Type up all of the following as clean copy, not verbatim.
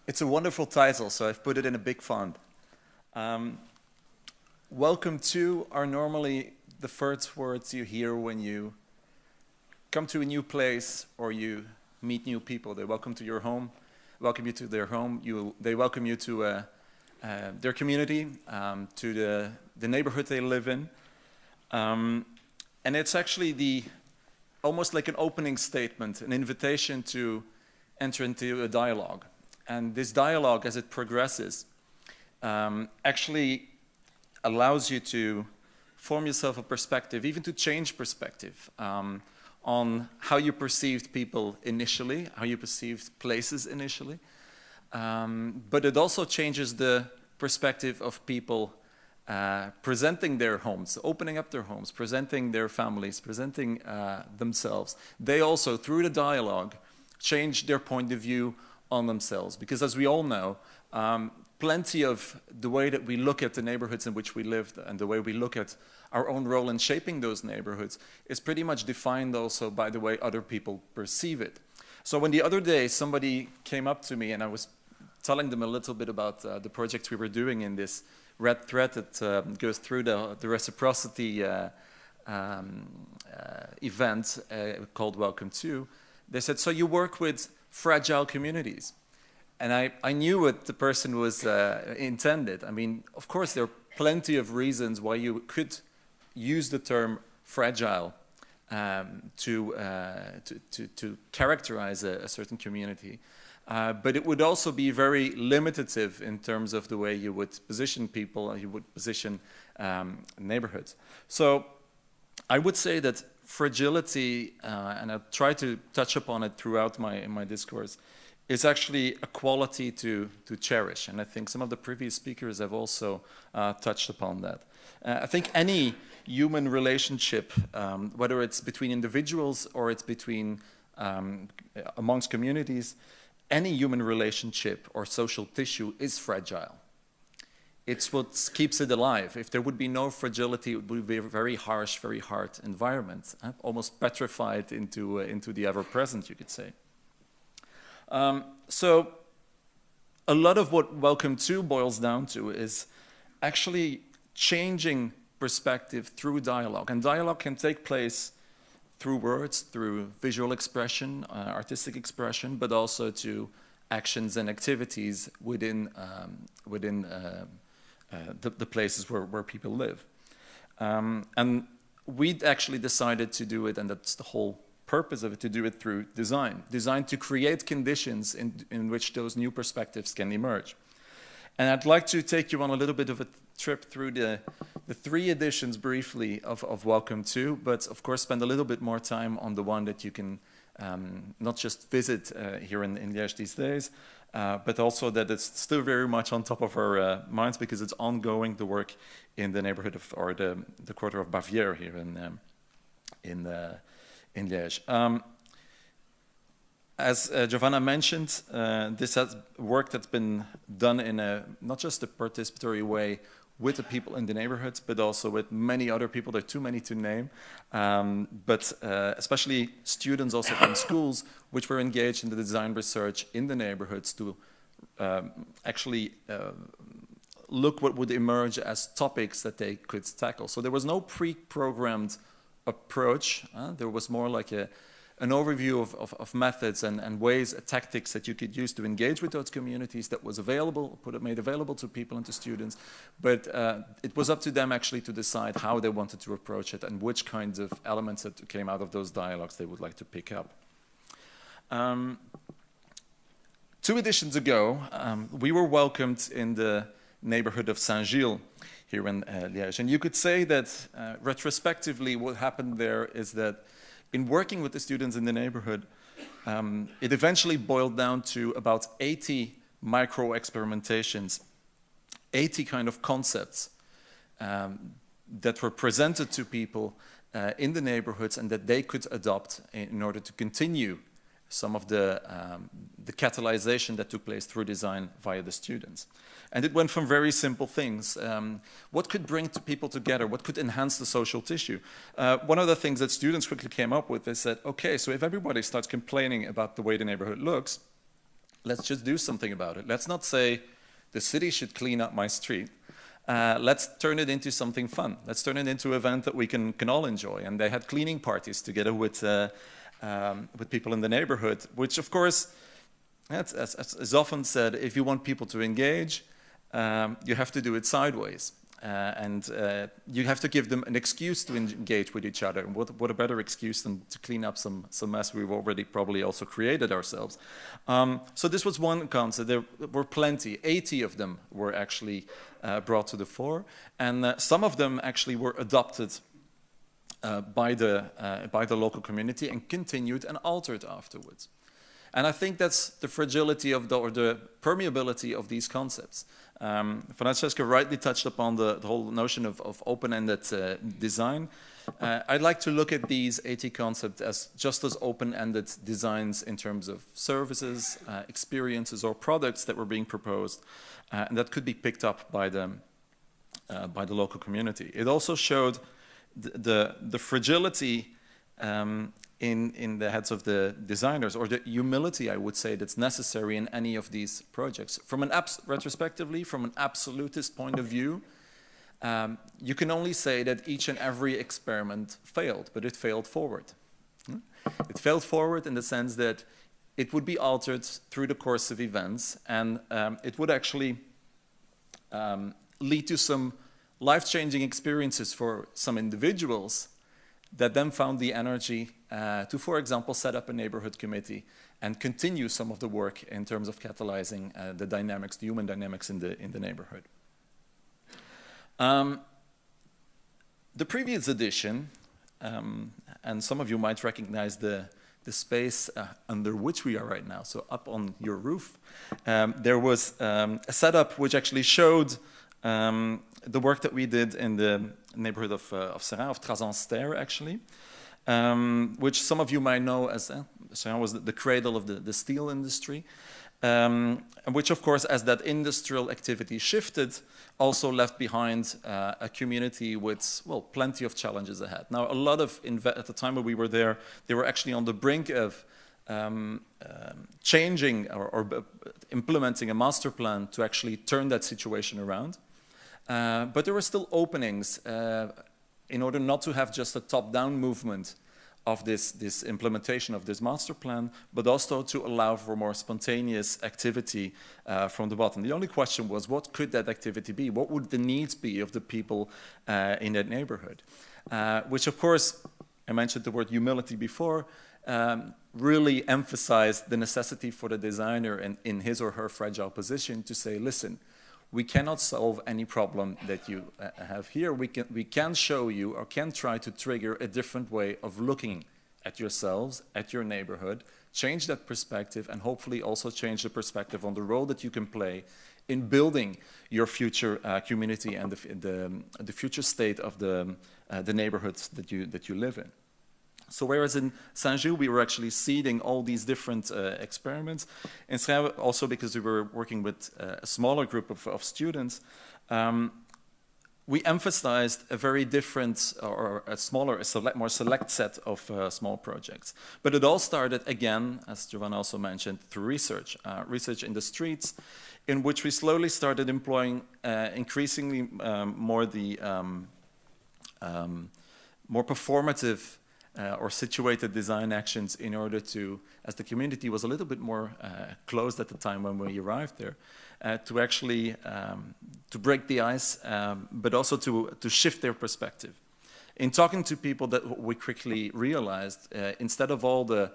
It's a wonderful title, so I've put it in a big font. Welcome to are normally the first words you hear when you come to a new place or you meet new people. They welcome to your home, welcome you to their home. They welcome you to their community, to the neighborhood they live in. And it's actually almost like an opening statement, an invitation to enter into a dialogue. And this dialogue, as it progresses, actually allows you to form yourself a perspective, even to change perspective on how you perceived people initially, how you perceived places initially. But it also changes the perspective of people presenting their homes, opening up their homes, presenting their families, presenting themselves. They also, through the dialogue, change their point of view on themselves. Because as we all know, plenty of the way that we look at the neighborhoods in which we live and the way we look at our own role in shaping those neighborhoods is pretty much defined also by the way other people perceive it. So when the other day somebody came up to me and I was telling them a little bit about the project we were doing in this red thread that goes through the reciprocity event called Welcome To, they said, so you work with fragile communities. And I knew what the person was intended. I mean, of course, there are plenty of reasons why you could use the term fragile to characterize a certain community. But it would also be very limitative in terms of the way you would position people, you would position neighborhoods. So I would say that fragility, and I'll try to touch upon it throughout my discourse, is actually a quality to cherish. And I think some of the previous speakers have also touched upon that. I think any human relationship, whether it's between individuals or it's between amongst communities, any human relationship or social tissue is fragile. It's what keeps it alive. If there would be no fragility, it would be a very harsh, very hard environment, almost petrified into the ever-present, you could say. So a lot of what Welcome To boils down to is actually changing perspective through dialogue. And dialogue can take place through words, through visual expression, artistic expression, but also to actions and activities within the places where people live. And we actually decided to do it, and that's the whole purpose of it, to do it through design. Design to create conditions in which those new perspectives can emerge. And I'd like to take you on a little bit of a trip through the three editions briefly of Welcome To, but of course spend a little bit more time on the one that you can not just visit here in Liège these days, but also that it's still very much on top of our minds because it's ongoing, the work in the neighborhood of, or the quarter of Bavière here in Liège. As Giovanna mentioned, this has work that's been done in not just a participatory way with the people in the neighborhoods, but also with many other people. There are too many to name, but especially students also from schools, which were engaged in the design research in the neighborhoods to actually look what would emerge as topics that they could tackle. So there was no pre-programmed approach. There was more like an overview of methods and ways, tactics that you could use to engage with those communities that was available, made available to people and to students. But it was up to them actually to decide how they wanted to approach it and which kinds of elements that came out of those dialogues they would like to pick up. 2 editions ago, we were welcomed in the neighborhood of Saint-Gilles here in Liège. And you could say that retrospectively what happened there is that in working with the students in the neighborhood, it eventually boiled down to about 80 micro-experimentations, 80 kind of concepts that were presented to people in the neighborhoods and that they could adopt in order to continue some of the catalyzation that took place through design via the students. And it went from very simple things. What could bring people together? What could enhance the social tissue? One of the things that students quickly came up with is that, okay, so if everybody starts complaining about the way the neighborhood looks, let's just do something about it. Let's not say the city should clean up my street. Let's turn it into something fun. Let's turn it into an event that we can all enjoy. And they had cleaning parties together with people in the neighborhood, which of course, as often said, if you want people to engage, you have to do it sideways. And you have to give them an excuse to engage with each other. And what a better excuse than to clean up some mess we've already probably also created ourselves. So this was one concept. There were plenty. 80 of them were actually brought to the fore. And some of them actually were adopted by the local community and continued and altered afterwards. And I think that's the fragility of or the permeability of these concepts. Francesca rightly touched upon the whole notion of open-ended design. I'd like to look at these 80 concepts as just as open-ended designs in terms of services, experiences, or products that were being proposed, and that could be picked up by the local community. It also showed the fragility in the heads of the designers, or the humility, I would say, that's necessary in any of these projects. From retrospectively, from an absolutist point of view, you can only say that each and every experiment failed, but it failed forward. It failed forward in the sense that it would be altered through the course of events, and it would actually lead to some life-changing experiences for some individuals that then found the energy to, for example, set up a neighborhood committee and continue some of the work in terms of catalyzing the dynamics, the human dynamics in the neighborhood. The previous edition, and some of you might recognize the space under which we are right now, so up on your roof, there was a setup which actually showed the work that we did in the neighborhood of Serein, of Trazanster actually, which some of you might know as Serein was the cradle of the steel industry, which of course, as that industrial activity shifted, also left behind a community with, well, plenty of challenges ahead. Now, a lot of, at the time when we were there, they were actually on the brink of changing or implementing a master plan to actually turn that situation around. But there were still openings in order not to have just a top-down movement of this implementation of this master plan, but also to allow for more spontaneous activity from the bottom. The only question was, what could that activity be? What would the needs be of the people in that neighborhood? Which, of course, I mentioned the word humility before, really emphasized the necessity for the designer in his or her fragile position to say, listen, we cannot solve any problem that you have here. We can show you or can try to trigger a different way of looking at yourselves, at your neighborhood, change that perspective, and hopefully also change the perspective on the role that you can play in building your future community and the future state of the neighborhoods that you live in. So whereas in Saint-Luc we were actually seeding all these different experiments, in Serein also because we were working with a smaller group of students, we emphasized a very different or more select set of small projects. But it all started again, as Giovanna also mentioned, through research in the streets, in which we slowly started employing increasingly more the more performative or situated design actions in order to, as the community was a little bit more closed at the time when we arrived there, to actually to break the ice, but also to shift their perspective. In talking to people, that we quickly realized, instead of all the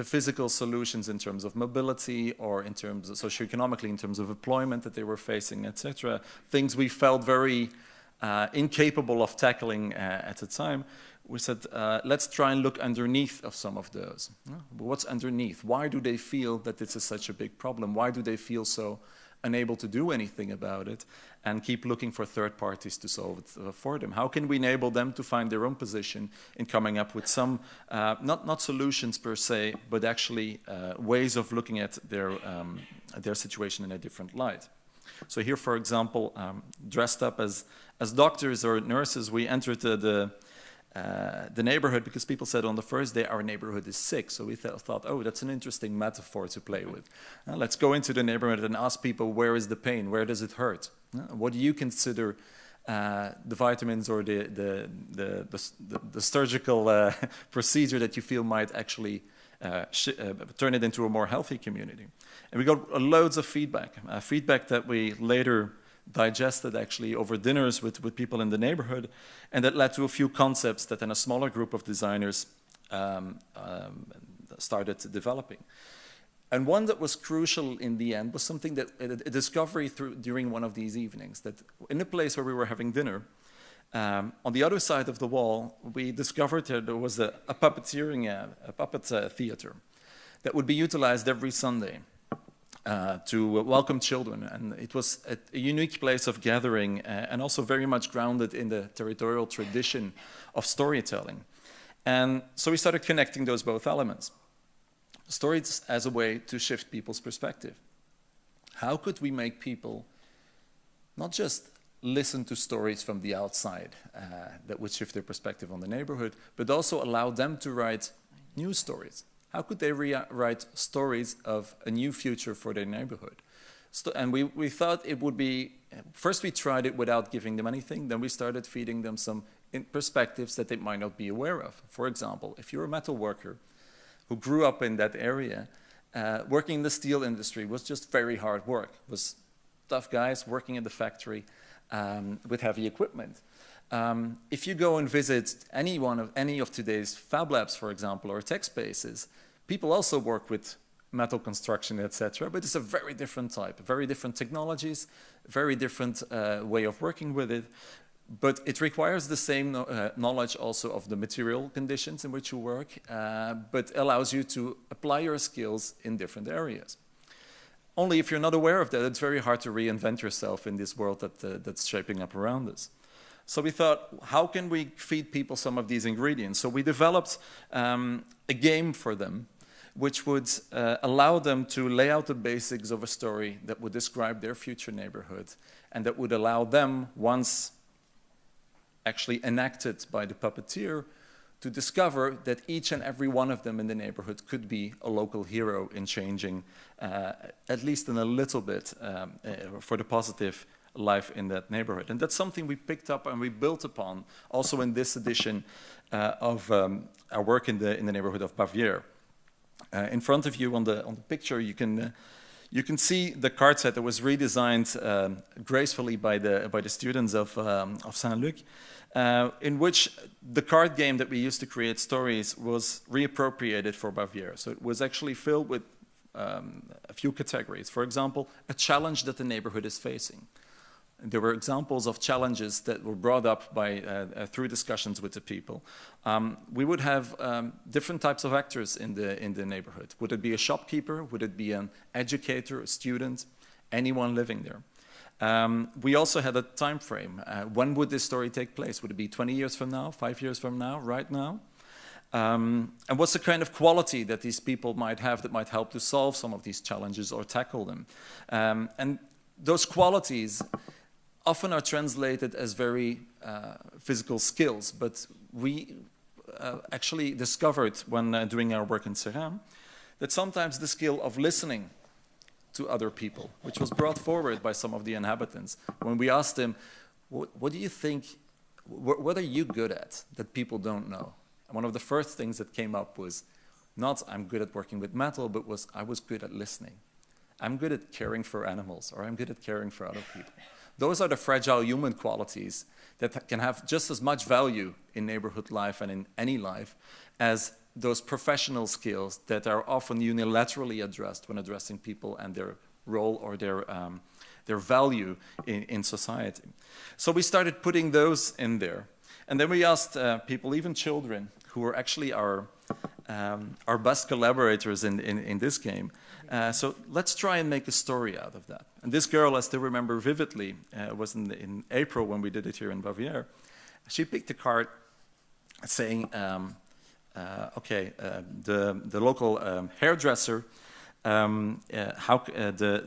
physical solutions in terms of mobility or in terms of socioeconomically, in terms of employment that they were facing, etc., things we felt very incapable of tackling at the time, we said, let's try and look underneath of some of those. What's underneath? Why do they feel that this is such a big problem? Why do they feel so unable to do anything about it and keep looking for third parties to solve it for them? How can we enable them to find their own position in coming up with some, not solutions per se, but actually ways of looking at their situation in a different light? So here, for example, dressed up as doctors or nurses, we entered the the neighborhood, because people said on the first day our neighborhood is sick. So we thought, oh, that's an interesting metaphor to play with. Let's go into the neighborhood and ask people, where is the pain? Where does it hurt? What do you consider the vitamins or the surgical procedure that you feel might actually turn it into a more healthy community? And we got loads of feedback, feedback that we later digested actually over dinners with people in the neighborhood, and that led to a few concepts that then a smaller group of designers started developing. And one that was crucial in the end was something that a discovery during one of these evenings, that in the place where we were having dinner, on the other side of the wall, we discovered that there was a puppet theater that would be utilized every Sunday to welcome children. And it was a unique place of gathering and also very much grounded in the territorial tradition of storytelling. And so we started connecting those both elements. Stories as a way to shift people's perspective. How could we make people not just listen to stories from the outside that would shift their perspective on the neighborhood, but also allow them to write new stories? How could they write stories of a new future for their neighborhood? And we thought it would be, first we tried it without giving them anything, then we started feeding them some perspectives that they might not be aware of. For example, if you're a metal worker who grew up in that area, working in the steel industry was just very hard work. It was tough guys working in the factory with heavy equipment. If you go and visit any of today's fab labs, for example, or tech spaces, people also work with metal construction, etc. But it's a very different type, very different technologies, very different way of working with it. But it requires the same knowledge also of the material conditions in which you work, but allows you to apply your skills in different areas. Only if you're not aware of that, it's very hard to reinvent yourself in this world that's shaping up around us. So we thought, how can we feed people some of these ingredients? So we developed a game for them, which would allow them to lay out the basics of a story that would describe their future neighborhood, and that would allow them, once actually enacted by the puppeteer, to discover that each and every one of them in the neighborhood could be a local hero in changing, at least in a little bit, for the positive life in that neighborhood. And that's something we picked up and we built upon also in this edition of our work in the neighborhood of Bavière. In front of you on the picture, you can see the card set that was redesigned gracefully by the students of Saint-Luc, in which the card game that we used to create stories was reappropriated for Bavière. So it was actually filled with a few categories. For example, a challenge that the neighborhood is facing. There were examples of challenges that were brought up by through discussions with the people. We would have different types of actors in the neighborhood. Would it be a shopkeeper? Would it be an educator, a student, anyone living there? We also had a time frame. When would this story take place? Would it be 20 years from now, 5 years from now, right now? And what's the kind of quality that these people might have that might help to solve some of these challenges or tackle them? And those qualities often are translated as very physical skills, but we actually discovered when doing our work in Seram that sometimes the skill of listening to other people, which was brought forward by some of the inhabitants, when we asked them, what do you think, what are you good at that people don't know? And one of the first things that came up was not I'm good at working with metal, but I was good at listening. I'm good at caring for animals, or I'm good at caring for other people. Those are the fragile human qualities that can have just as much value in neighborhood life and in any life as those professional skills that are often unilaterally addressed when addressing people and their role or their value in society. So we started putting those in there. And then we asked people, even children, who were actually our best collaborators in this game. So let's try and make a story out of that. And this girl, I still remember vividly, was in April when we did it here in Bavière. She picked a card saying, the local hairdresser the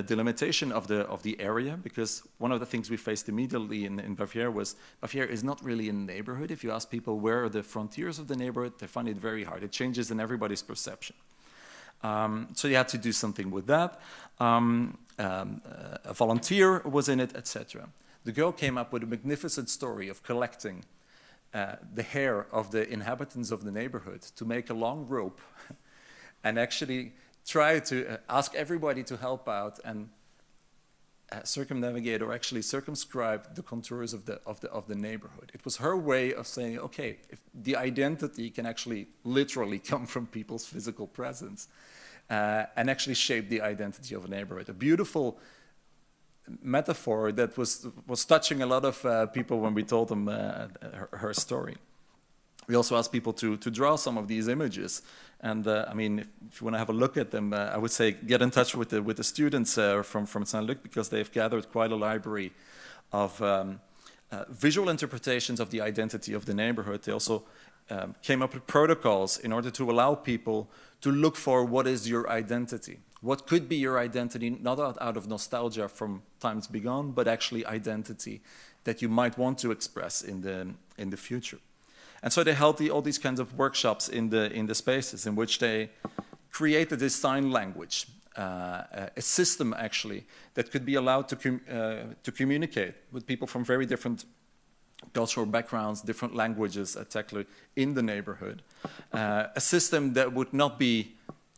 delimitation of the area, because one of the things we faced immediately in Bavière was Bavière is not really a neighborhood. If you ask people where are the frontiers of the neighborhood, they find it very hard. It changes in everybody's perception. So you had to do something with that. A volunteer was in it, etc. The girl came up with a magnificent story of collecting the hair of the inhabitants of the neighborhood to make a long rope and actually try to ask everybody to help out and circumnavigate or actually circumscribe the contours of the neighborhood. It was her way of saying, okay, if the identity can actually literally come from people's physical presence and actually shape the identity of a neighborhood. A beautiful metaphor that was touching a lot of people when we told them her story. We also asked people to draw some of these images, and I mean, if you want to have a look at them, I would say get in touch with the students from Saint-Luc, because they've gathered quite a library of visual interpretations of the identity of the neighborhood. They also came up with protocols in order to allow people to look for what is your identity. What could be your identity, not out of nostalgia from times bygone, but actually identity that you might want to express in the future. And so they held all these kinds of workshops in the spaces in which they created this sign language, a system actually that could be allowed to communicate with people from very different cultural backgrounds, different languages, etc., in the neighborhood. A system that would not be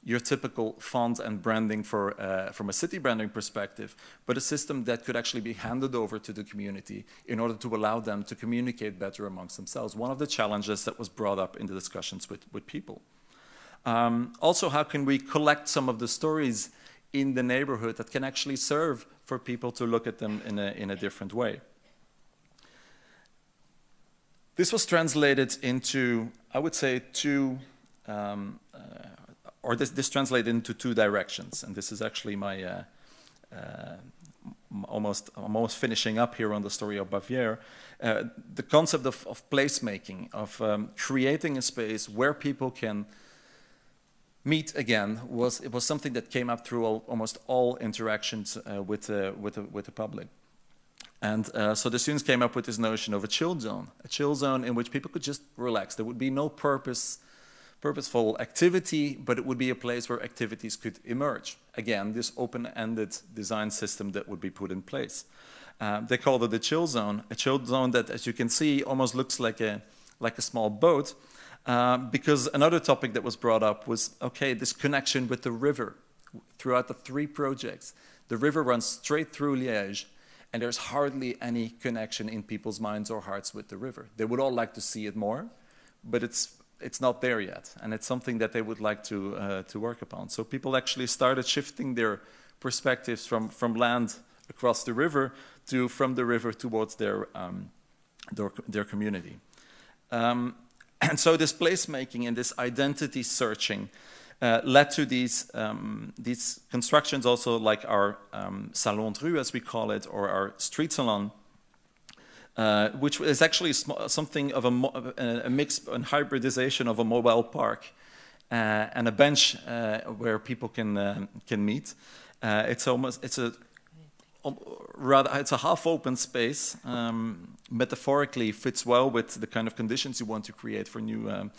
your typical font and branding from a city branding perspective, but a system that could actually be handed over to the community in order to allow them to communicate better amongst themselves. One of the challenges that was brought up in the discussions with people. Also, how can we collect some of the stories in the neighborhood that can actually serve for people to look at them in a different way? This was translated into, I would say, this translated into two directions, and this is actually my I'm almost finishing up here on the story of Bavière. The concept of placemaking, of creating a space where people can meet again, was something that came up through almost all interactions with the public. And so the students came up with this notion of a chill zone in which people could just relax. There would be no purposeful activity, but it would be a place where activities could emerge. Again, this open-ended design system that would be put in place. They called it a chill zone that, as you can see, almost looks like a small boat, because another topic that was brought up was, okay, this connection with the river. Throughout the 3 projects, the river runs straight through Liège, and there's hardly any connection in people's minds or hearts with the river. They would all like to see it more, but it's not there yet, and it's something that they would like to work upon. So people actually started shifting their perspectives from land across the river to from the river towards their community. And so this placemaking and this identity searching led to these constructions also, like our salon de rue, as we call it, or our street salon, which is actually something of a mix and hybridization of a mobile park and a bench where people can meet. It's a half-open space. Metaphorically, fits well with the kind of conditions you want to create for new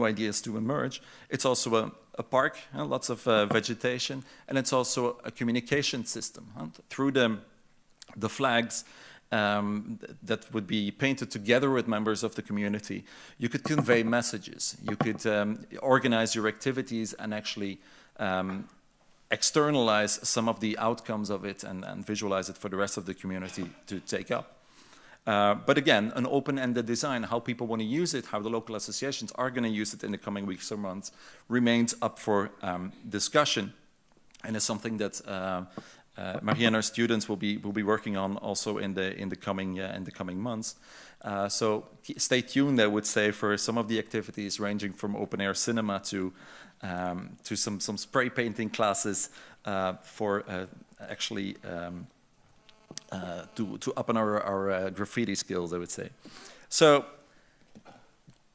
ideas to emerge. It's also a park, lots of vegetation, and it's also a communication system. Through the flags that would be painted together with members of the community, you could convey messages. You could organize your activities and actually externalize some of the outcomes of it and visualize it for the rest of the community to take up. But again, an open-ended design, how people want to use it, how the local associations are going to use it in the coming weeks or months, remains up for discussion, and is something that Marie and our students will be working on also in the coming months. So stay tuned, I would say, for some of the activities ranging from open-air cinema to some spray painting classes for actually. To up on our graffiti skills, I would say. So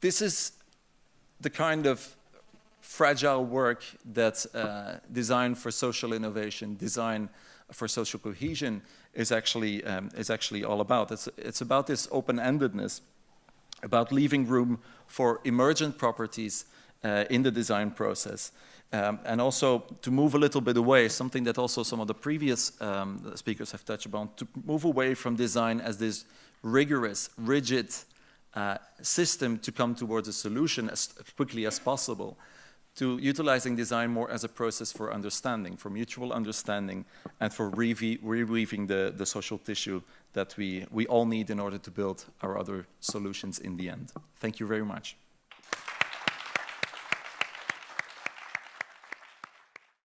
this is the kind of fragile work that design for social innovation, design for social cohesion is actually all about. It's about this open-endedness, about leaving room for emergent properties in the design process. And also to move a little bit away, something that also some of the previous speakers have touched upon, to move away from design as this rigorous, rigid system to come towards a solution as quickly as possible, to utilizing design more as a process for understanding, for mutual understanding, and for reweaving the social tissue that we all need in order to build our other solutions in the end. Thank you very much.